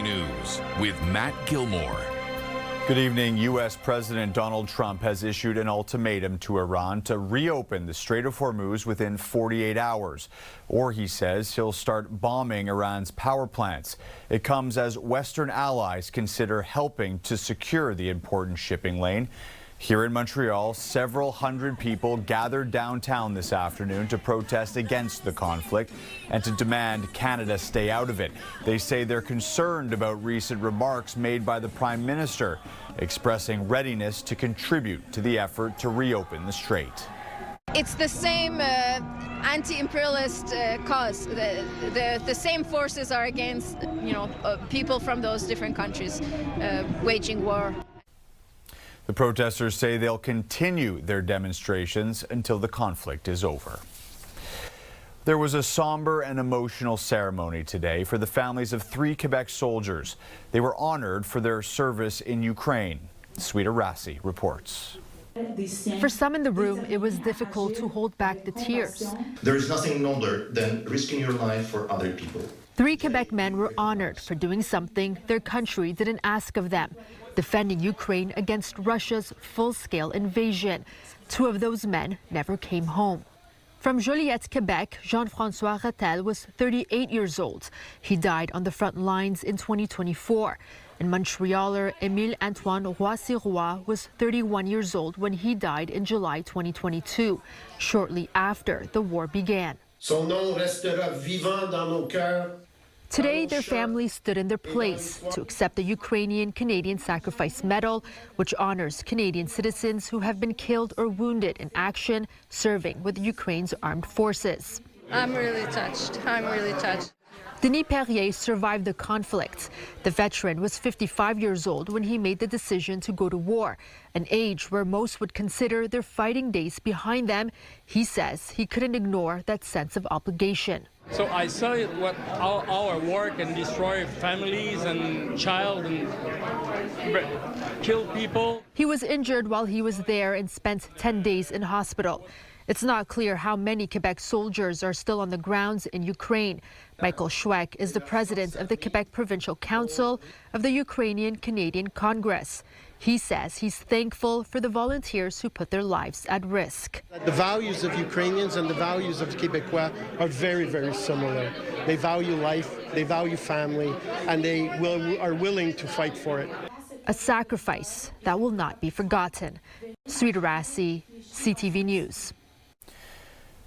News with Matt Gilmore. Good evening. U.S. President Donald Trump has issued an ultimatum to Iran to reopen the Strait of Hormuz within 48 hours. Or he says he'll start bombing Iran's power plants. It comes as Western allies consider helping to secure the important shipping lane. Here in Montreal, several hundred people gathered downtown this afternoon to protest against the conflict and to demand Canada stay out of it. They say they're concerned about recent remarks made by the Prime Minister, expressing readiness to contribute to the effort to reopen the strait. It's the same anti-imperialist cause. The same forces are against, people from those different countries waging war. The protesters say they'll continue their demonstrations until the conflict is over. There was a somber and emotional ceremony today for the families of 3 Quebec soldiers. They were honored for their service in Ukraine. Sweeta Rassi reports. For some in the room, it was difficult to hold back the tears. There is nothing nobler than risking your life for other people. 3 Quebec men were honored for doing something their country didn't ask of them, defending Ukraine against Russia's full-scale invasion. 2 of those men never came home. From Joliette, Quebec, Jean-François Rattel was 38 years old. He died on the front lines in 2024. And Montrealer Émile Antoine Roy-Sirois was 31 years old when he died in July 2022, shortly after the war began. Son nom restera vivant dans nos cœurs. Today, their families stood in their place to accept the Ukrainian Canadian Sacrifice Medal, which honors Canadian citizens who have been killed or wounded in action serving with Ukraine's armed forces. I'm really touched. Denis Perrier survived the conflict. The veteran was 55 years old when he made the decision to go to war, an age where most would consider their fighting days behind them. He says he couldn't ignore that sense of obligation. So I saw how our war can destroy families and child and kill people. He was injured while he was there and spent 10 days in hospital. It's not clear how many Quebec soldiers are still on the grounds in Ukraine. Michael Schweck is the president of the Quebec Provincial Council of the Ukrainian Canadian Congress. He says he's thankful for the volunteers who put their lives at risk. The values of Ukrainians and the values of Quebecois are very, very similar. They value life, they value family, and they are willing to fight for it. A sacrifice that will not be forgotten. Sweeta Rassi, CTV News.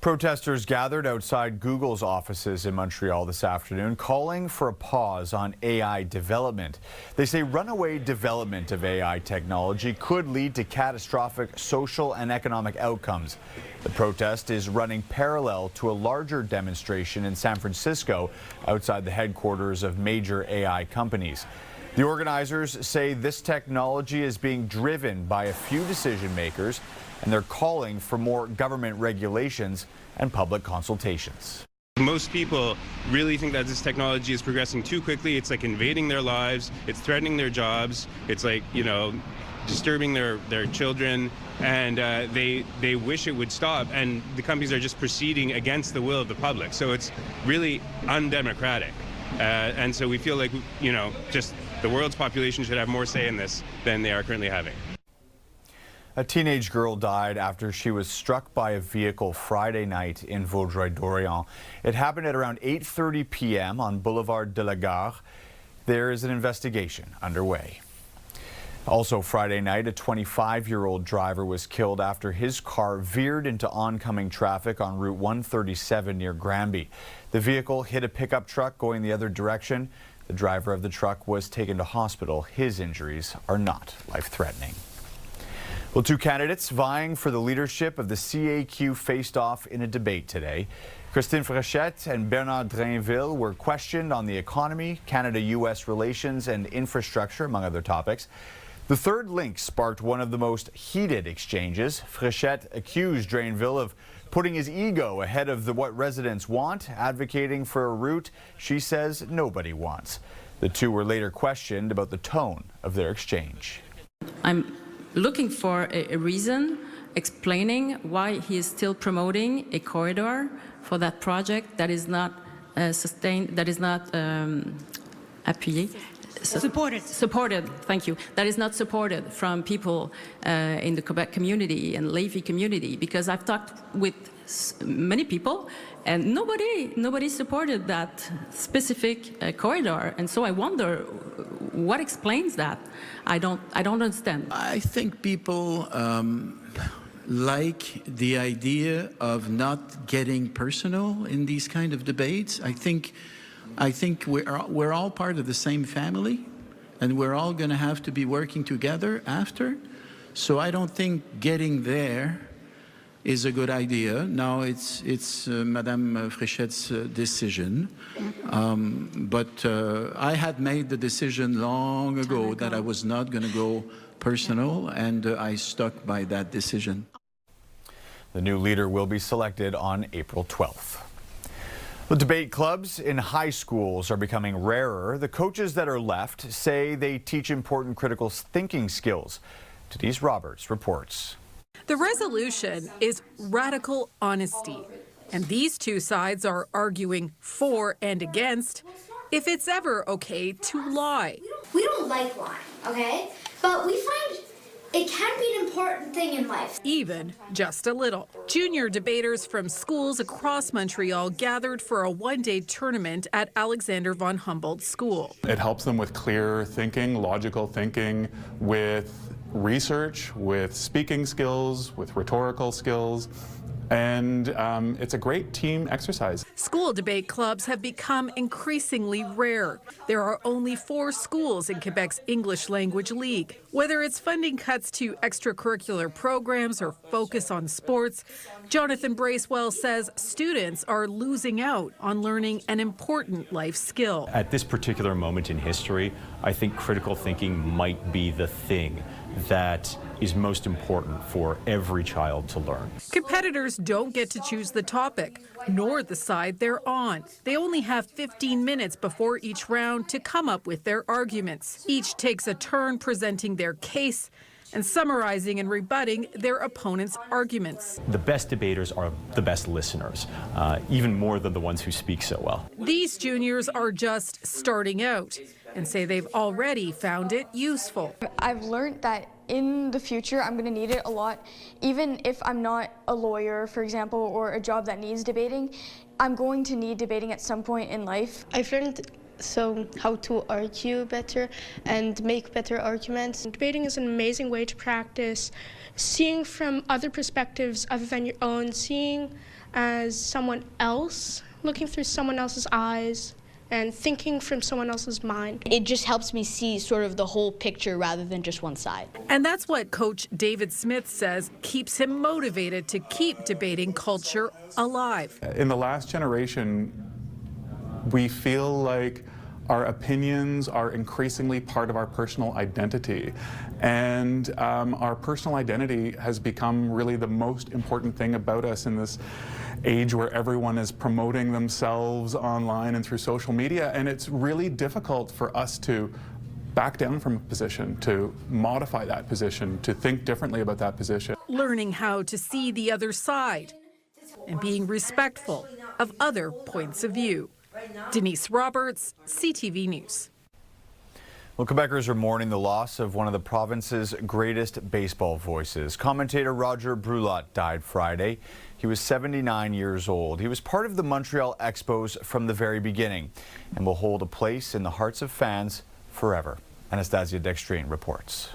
Protesters gathered outside Google's offices in Montreal this afternoon, calling for a pause on AI development. They say runaway development of AI technology could lead to catastrophic social and economic outcomes. The protest is running parallel to a larger demonstration in San Francisco outside the headquarters of major AI companies. The organizers say this technology is being driven by a few decision makers, and they're calling for more government regulations and public consultations. Most people really think that this technology is progressing too quickly. It's like invading their lives, it's threatening their jobs, it's like, disturbing their children, and they wish it would stop, and the companies are just proceeding against the will of the public. So it's really undemocratic. And so we feel like, just the world's population should have more say in this than they are currently having. A teenage girl died after she was struck by a vehicle Friday night in Vaudreuil-Dorion. It happened at around 8:30 p.m. on Boulevard de la Gare. There is an investigation underway. Also Friday night, a 25-year-old driver was killed after his car veered into oncoming traffic on Route 137 near Granby. The vehicle hit a pickup truck going the other direction. The driver of the truck was taken to hospital. His injuries are not life-threatening. Well, 2 candidates vying for the leadership of the CAQ faced off in a debate today. Christine Frechette and Bernard Drainville were questioned on the economy, Canada-U.S. relations, and infrastructure, among other topics. The third link sparked one of the most heated exchanges. Frechette accused Drainville of putting his ego ahead of what residents want, advocating for a route she says nobody wants. The two were later questioned about the tone of their exchange. I'm looking for a reason explaining why he is still promoting a corridor for that project that is not sustained, that is not appuyé. supported, thank you, that is not supported from people in the Quebec community and Lévis community, because I've talked with many people and nobody supported that specific corridor, and so I wonder what explains that. I don't understand. I think people like the idea of not getting personal in these kind of debates. I think we're all part of the same family, and we're all going to have to be working together after. So I don't think getting there is a good idea. Now it's Madame Fréchette's decision, but I had made the decision long ago that I was not going to go personal, and I stuck by that decision. The new leader will be selected on April 12th. The debate clubs in high schools are becoming rarer. The coaches that are left say they teach important critical thinking skills. Denise Roberts reports. The resolution is radical honesty, and these two sides are arguing for and against if it's ever okay to lie. We don't like lying, okay? But we find it can be an important thing in life. Even just a little. Junior debaters from schools across Montreal gathered for a one-day tournament at Alexander von Humboldt School. It helps them with clear thinking, logical thinking, with research, with speaking skills, with rhetorical skills, and it's a great team exercise. School debate clubs have become increasingly rare. There are only 4 schools in Quebec's English Language League. Whether it's funding cuts to extracurricular programs or focus on sports, Jonathan Bracewell says students are losing out on learning an important life skill. At this particular moment in history, I think critical thinking might be the thing that is most important for every child to learn. Competitors don't get to choose the topic, nor the side they're on. They only have 15 minutes before each round to come up with their arguments. Each takes a turn presenting their case and summarizing and rebutting their opponent's arguments. The best debaters are the best listeners, even more than the ones who speak so well. These juniors are just starting out and say they've already found it useful. I've learned that in the future I'm going to need it a lot. Even if I'm not a lawyer, for example, or a job that needs debating, I'm going to need debating at some point in life. I've learned how to argue better and make better arguments. Debating is an amazing way to practice seeing from other perspectives other than your own, seeing as someone else, looking through someone else's eyes, and thinking from someone else's mind. It just helps me see sort of the whole picture rather than just one side. And that's what Coach David Smith says keeps him motivated to keep debating culture alive. In the last generation, we feel like our opinions are increasingly part of our personal identity. And our personal identity has become really the most important thing about us in this age where everyone is promoting themselves online and through social media. And it's really difficult for us to back down from a position, to modify that position, to think differently about that position. Learning how to see the other side and being respectful of other points of view. Denise Roberts, CTV News. Well, Quebecers are mourning the loss of one of the province's greatest baseball voices. Commentator Roger Brulotte died Friday. He was 79 years old. He was part of the Montreal Expos from the very beginning and will hold a place in the hearts of fans forever. Anastasia Dextrine reports.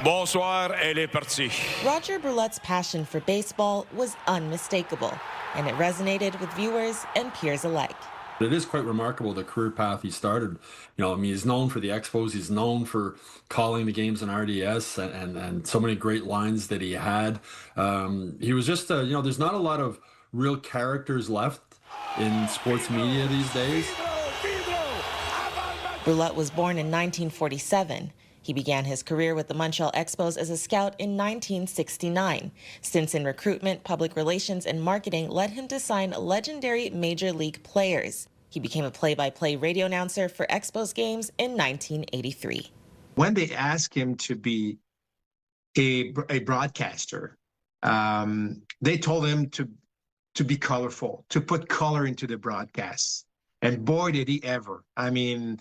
Bonsoir, elle est partie. Roger Brulotte's passion for baseball was unmistakable, and it resonated with viewers and peers alike. It is quite remarkable the career path he started. You know, I mean, he's known for the Expos, he's known for calling the games on RDS and so many great lines that he had. He was just, you know, there's not a lot of real characters left in sports media these days. Brulotte was born in 1947. He began his career with the Montreal Expos as a scout in 1969. Stints in recruitment, public relations, and marketing led him to sign legendary major league players. He became a play-by-play radio announcer for Expos games in 1983. When they asked him to be a broadcaster, they told him to be colorful, to put color into the broadcasts. And boy, did he ever. I mean,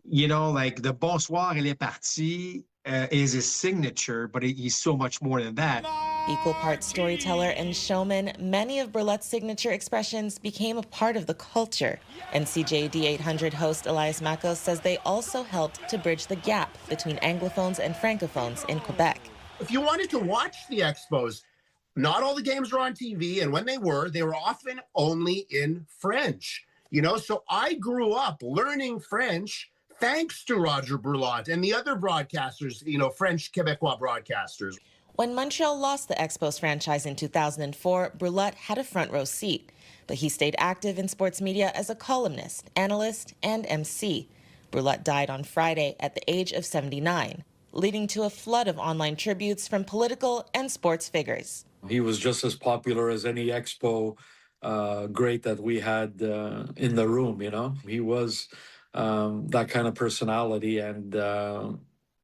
you know, like the bonsoir, elle est partie is his signature, but he's so much more than that. Equal parts storyteller and showman, many of Brulotte's signature expressions became a part of the culture. And CJD 800 host Elias Makos says they also helped to bridge the gap between Anglophones and Francophones in Quebec. If you wanted to watch the Expos, not all the games were on TV, and when they were often only in French. You know, so I grew up learning French thanks to Roger Brulotte and the other broadcasters, you know, French Quebecois broadcasters. When Montreal lost the Expos franchise in 2004, Brulotte had a front row seat, but he stayed active in sports media as a columnist, analyst, and MC. Brulotte died on Friday at the age of 79, leading to a flood of online tributes from political and sports figures. He was just as popular as any Expo great that we had in the room, you know. He was that kind of personality, and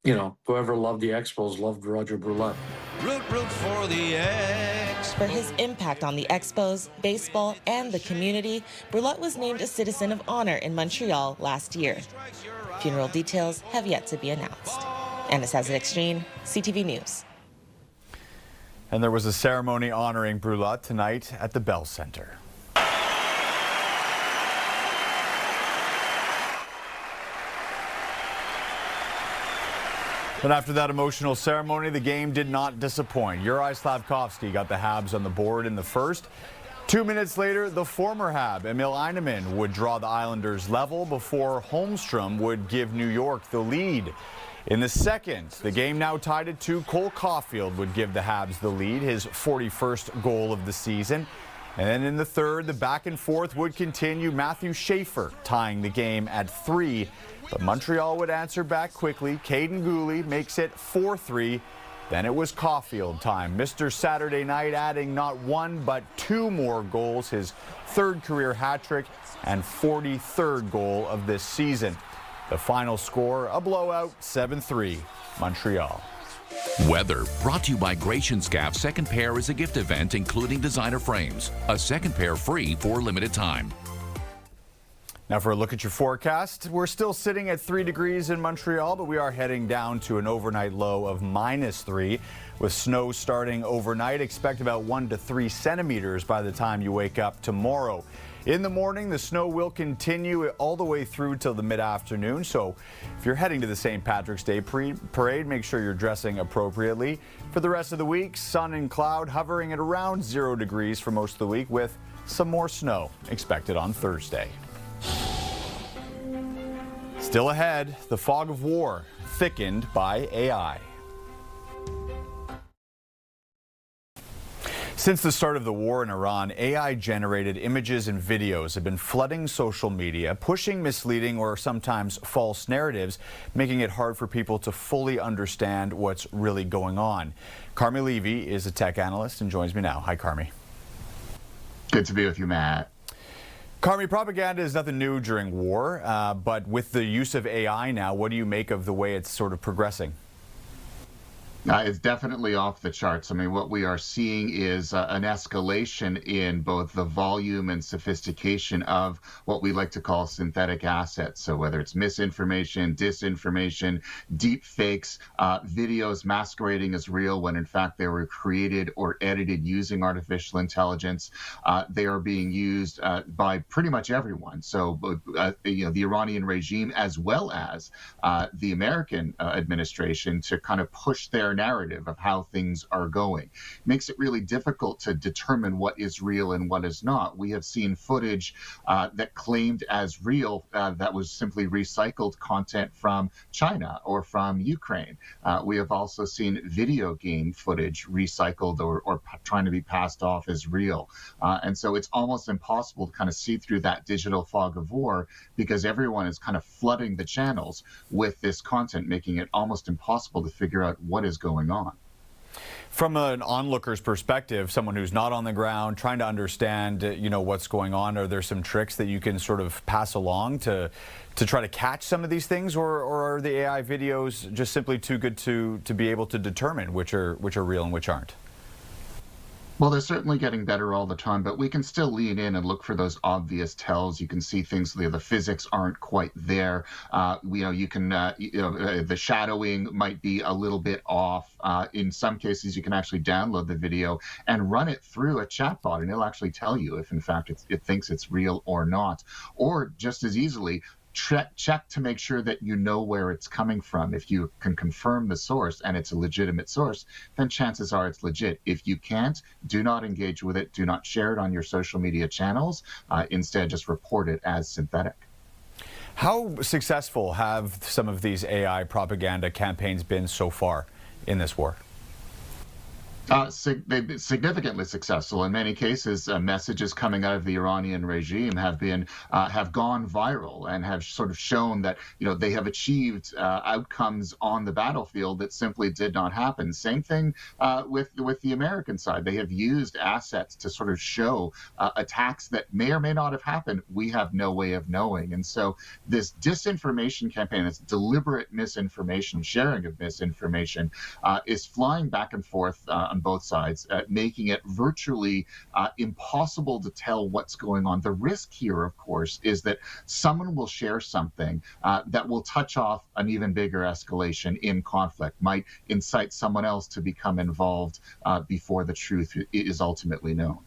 you know, whoever loved the Expos loved Roger Brulotte. Root for the Expos. For his impact on the Expos, baseball, and the community, Brulotte was named a Citizen of Honor in Montreal last year. Funeral details have yet to be announced. Anastasia Extreme, CTV News. And there was a ceremony honoring Brulotte tonight at the Bell Centre. But after that emotional ceremony, the game did not disappoint. Juraj Slavkovsky got the Habs on the board in the first. 2 minutes later, the former Hab, Emil Einemann, would draw the Islanders level before Holmstrom would give New York the lead. In the second, the game now tied at 2. Cole Caulfield would give the Habs the lead, his 41st goal of the season. And then in the third, the back and forth would continue. Matthew Schaefer tying the game at 3. But Montreal would answer back quickly. Caden Gooley makes it 4-3. Then it was Caulfield time. Mr. Saturday Night adding not 1 but 2 more goals, his 3rd career hat trick and 43rd goal of this season. The final score, a blowout, 7-3, Montreal. Weather brought to you by Gratian Scaff. Second pair is a gift event including designer frames. A second pair free for a limited time. Now for a look at your forecast, we're still sitting at 3 degrees in Montreal, but we are heading down to an overnight low of -3. With snow starting overnight, expect about 1 to 3 centimeters by the time you wake up tomorrow. In the morning, the snow will continue all the way through till the mid-afternoon. So if you're heading to the St. Patrick's Day parade, make sure you're dressing appropriately. For the rest of the week, sun and cloud hovering at around 0 degrees for most of the week, with some more snow expected on Thursday. Still ahead, the fog of war thickened by AI. Since the start of the war in Iran, AI-generated images and videos have been flooding social media, pushing misleading or sometimes false narratives, making it hard for people to fully understand what's really going on. Carmi Levy is a tech analyst and joins me now. Hi, Carmi. Good to be with you, Matt. Carmi, propaganda is nothing new during war, but with the use of AI now, what do you make of the way it's sort of progressing? It's definitely off the charts. I mean, what we are seeing is an escalation in both the volume and sophistication of what we like to call synthetic assets. So whether it's misinformation, disinformation, deep fakes, videos masquerading as real when in fact they were created or edited using artificial intelligence, they are being used by pretty much everyone. So, you know, the Iranian regime as well as the American administration to kind of push their narrative of how things are going. Makes it really difficult to determine what is real and what is not. We have seen footage that claimed as real that was simply recycled content from China or from Ukraine. We have also seen video game footage recycled or trying to be passed off as real. And so it's almost impossible to kind of see through that digital fog of war because everyone is kind of flooding the channels with this content, making it almost impossible to figure out what is going on. From an onlooker's perspective, someone who's not on the ground, trying to understand, you know, what's going on, are there some tricks that you can sort of pass along to try to catch some of these things, or are the AI videos just simply too good to be able to determine which are real and which aren't? Well, they're certainly getting better all the time, but we can still lean in and look for those obvious tells. You can see things, the physics aren't quite there. The shadowing might be a little bit off. In some cases, you can actually download the video and run it through a chatbot, and it'll actually tell you if, in fact, it thinks it's real or not. Or just as easily, check to make sure that you know where it's coming from. If you can confirm the source and it's a legitimate source, then chances are it's legit. If you can't, do not engage with it. Do not share it on your social media channels. Instead, just report it as synthetic. How successful have some of these AI propaganda campaigns been so far in this war? They've been significantly successful. In many cases, messages coming out of the Iranian regime have gone viral and have sort of shown that they have achieved outcomes on the battlefield that simply did not happen. Same thing with the American side. They have used assets to sort of show attacks that may or may not have happened. We have no way of knowing. And so this disinformation campaign, this deliberate misinformation, sharing of misinformation, is flying back and forth on both sides, making it virtually impossible to tell what's going on. The risk here, of course, is that someone will share something that will touch off an even bigger escalation in conflict, might incite someone else to become involved before the truth is ultimately known.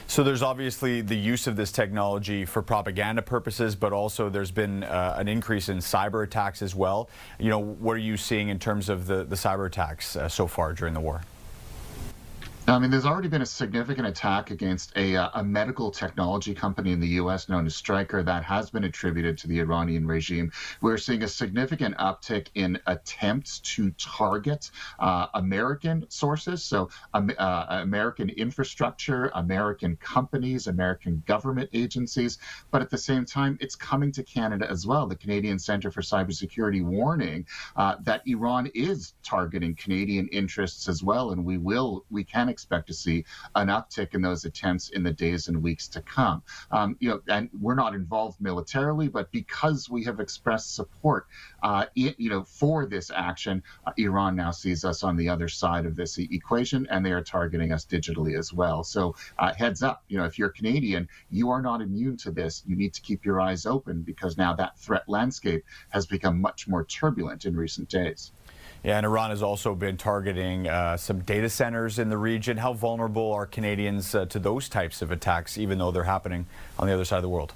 So there's obviously the use of this technology for propaganda purposes, but also there's been an increase in cyber attacks as well. What are you seeing in terms of the cyber attacks so far during the war? I mean, there's already been a significant attack against a medical technology company in the U.S. known as Stryker that has been attributed to the Iranian regime. We're seeing a significant uptick in attempts to target American sources, so American infrastructure, American companies, American government agencies. But at the same time, it's coming to Canada as well. The Canadian Centre for Cybersecurity warning that Iran is targeting Canadian interests as well, and we can expect to see an uptick in those attempts in the days and weeks to come. And we're not involved militarily, but because we have expressed support, for this action, Iran now sees us on the other side of this equation, and they are targeting us digitally as well. So heads up, if you're Canadian, you are not immune to this. You need to keep your eyes open because now that threat landscape has become much more turbulent in recent days. Yeah, and Iran has also been targeting some data centers in the region. How vulnerable are Canadians to those types of attacks, even though they're happening on the other side of the world?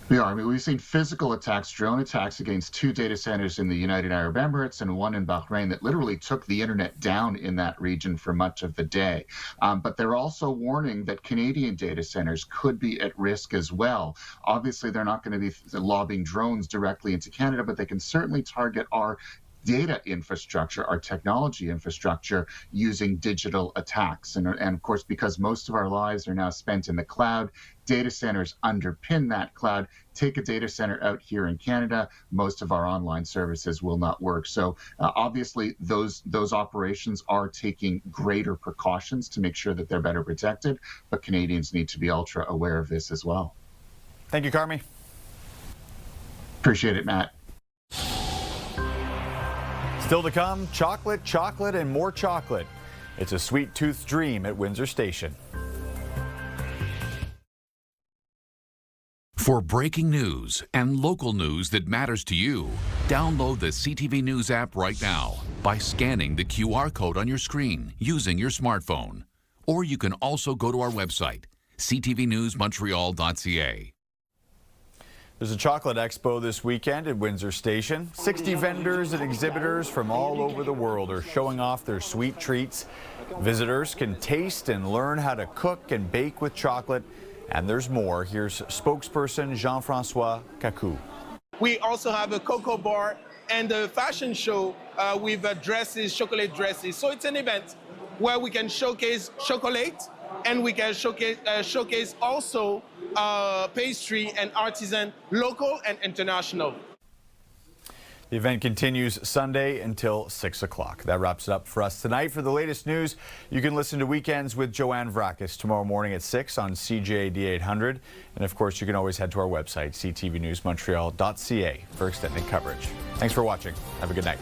We are. I mean, we've seen physical attacks, drone attacks against 2 data centers in the United Arab Emirates and 1 in Bahrain that literally took the internet down in that region for much of the day. But they're also warning that Canadian data centers could be at risk as well. Obviously, they're not going to be lobbing drones directly into Canada, but they can certainly target our data infrastructure, our technology infrastructure, using digital attacks. And of course, because most of our lives are now spent in the cloud, data centers underpin that cloud. Take a data center out here in Canada, most of our online services will not work. So obviously, those operations are taking greater precautions to make sure that they're better protected, but Canadians need to be ultra aware of this as well. Thank you, Carmi. Appreciate it, Matt. Still to come, chocolate, chocolate, and more chocolate. It's a sweet tooth dream at Windsor Station. For breaking news and local news that matters to you, download the CTV News app right now by scanning the QR code on your screen using your smartphone. Or you can also go to our website, ctvnewsmontreal.ca. There's a chocolate expo this weekend at Windsor Station. 60 vendors and exhibitors from all over the world are showing off their sweet treats. Visitors can taste and learn how to cook and bake with chocolate. And there's more. Here's spokesperson Jean-François Cacou. We also have a cocoa bar and a fashion show with dresses, chocolate dresses. So it's an event where we can showcase chocolate and we can showcase also pastry and artisan, local and international. The event continues Sunday until 6 o'clock. That wraps it up for us tonight. For the latest news, you can listen to Weekends with Joanne Vrakis tomorrow morning at 6 on CJAD 800. And of course, you can always head to our website, ctvnewsmontreal.ca, for extended coverage. Thanks for watching. Have a good night.